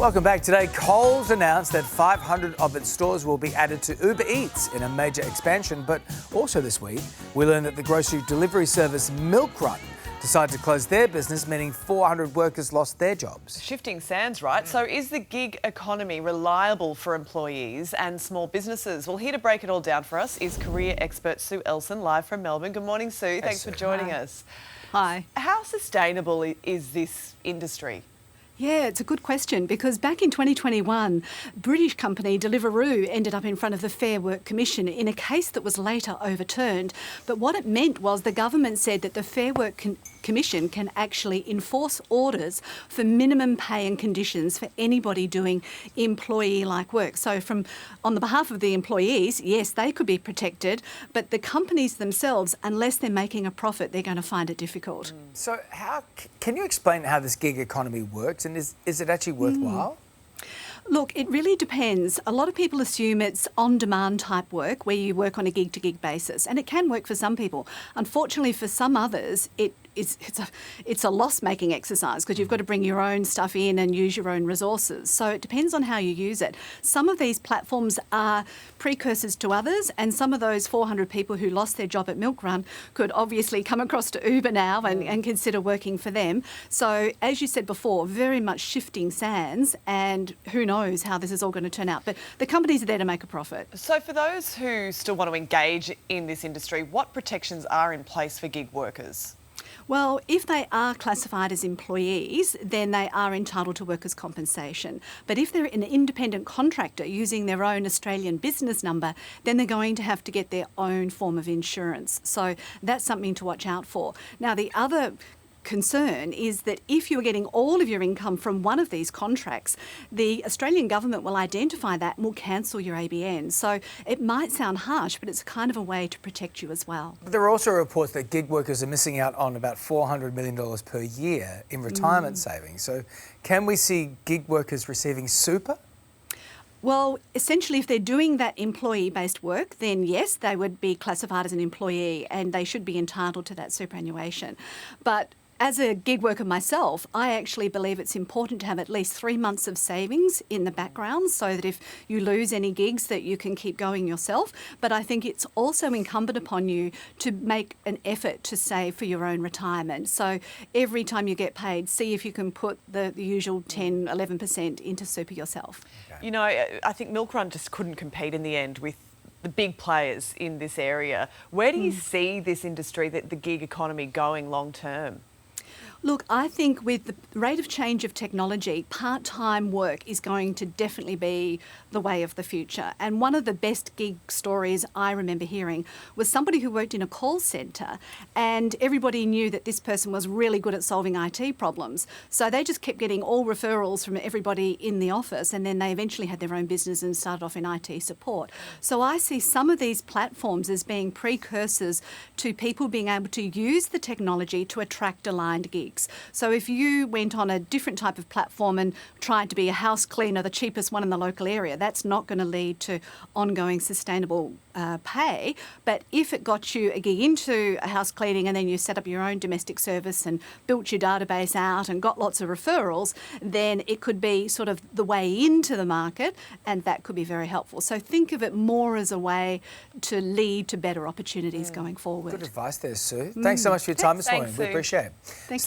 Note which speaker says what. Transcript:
Speaker 1: Welcome back. Today, Coles announced that 500 of its stores will be added to Uber Eats in a major expansion. But also this week, we learned that the grocery delivery service Milkrun decided to close their business, meaning 400 workers lost their jobs.
Speaker 2: Shifting sands, right? So is the gig economy reliable for employees and small businesses? Well, here to break it all down for us is career expert Sue Elson, live from Melbourne. Good morning, Sue. Thanks for joining us.
Speaker 3: Hi.
Speaker 2: How sustainable is this industry?
Speaker 3: Yeah, it's a good question because back in 2021, British company Deliveroo ended up in front of the Fair Work Commission in a case that was later overturned. But what it meant was the government said that the Fair Work Commission can actually enforce orders for minimum pay and conditions for anybody doing employee-like work. So on the behalf of the employees, yes, they could be protected, but the companies themselves, unless they're making a profit, they're going to find it difficult.
Speaker 1: So can you explain how this gig economy works, and is it actually worthwhile?
Speaker 3: Look, it really depends. A lot of people assume it's on-demand type work where you work on a gig-to-gig basis, and it can work for some people. Unfortunately, for some others, it's a loss-making exercise because you've got to bring your own stuff in and use your own resources. So it depends on how you use it. Some of these platforms are precursors to others, and some of those 400 people who lost their job at Milkrun could obviously come across to Uber now and consider working for them. So as you said before, very much shifting sands, and who knows how this is all going to turn out. But the companies are there to make a profit.
Speaker 2: So for those who still want to engage in this industry, what protections are in place for gig workers?
Speaker 3: Well, if they are classified as employees, then they are entitled to workers' compensation. But if they're an independent contractor using their own Australian business number, then they're going to have to get their own form of insurance. So that's something to watch out for. Now, the other concern is that if you're getting all of your income from one of these contracts, the Australian government will identify that and will cancel your ABN. So it might sound harsh, but it's kind of a way to protect you as well.
Speaker 1: But there are also reports that gig workers are missing out on about $400 million per year in retirement savings. So can we see gig workers receiving super?
Speaker 3: Well, essentially, if they're doing that employee-based work, then yes, they would be classified as an employee and they should be entitled to that superannuation. But as a gig worker myself, I actually believe it's important to have at least 3 months of savings in the background so that if you lose any gigs that you can keep going yourself. But I think it's also incumbent upon you to make an effort to save for your own retirement. So every time you get paid, see if you can put the usual 10, 11% into super yourself.
Speaker 2: Okay. You know, I think Milkrun just couldn't compete in the end with the big players in this area. Where do you see this industry, the gig economy, going long term?
Speaker 3: Look, I think with the rate of change of technology, part-time work is going to definitely be the way of the future. And one of the best gig stories I remember hearing was somebody who worked in a call centre, and everybody knew that this person was really good at solving IT problems. So they just kept getting all referrals from everybody in the office, and then they eventually had their own business and started off in IT support. So I see some of these platforms as being precursors to people being able to use the technology to attract aligned gigs. So if you went on a different type of platform and tried to be a house cleaner, the cheapest one in the local area, that's not going to lead to ongoing sustainable pay. But if it got you a gig into a house cleaning and then you set up your own domestic service and built your database out and got lots of referrals, then it could be sort of the way into the market, and that could be very helpful. So think of it more as a way to lead to better opportunities going forward.
Speaker 1: Good advice there, Sue. Thanks so much for your time this morning.
Speaker 2: Thanks,
Speaker 1: We
Speaker 2: Sue.
Speaker 1: appreciate it.
Speaker 3: Thank you.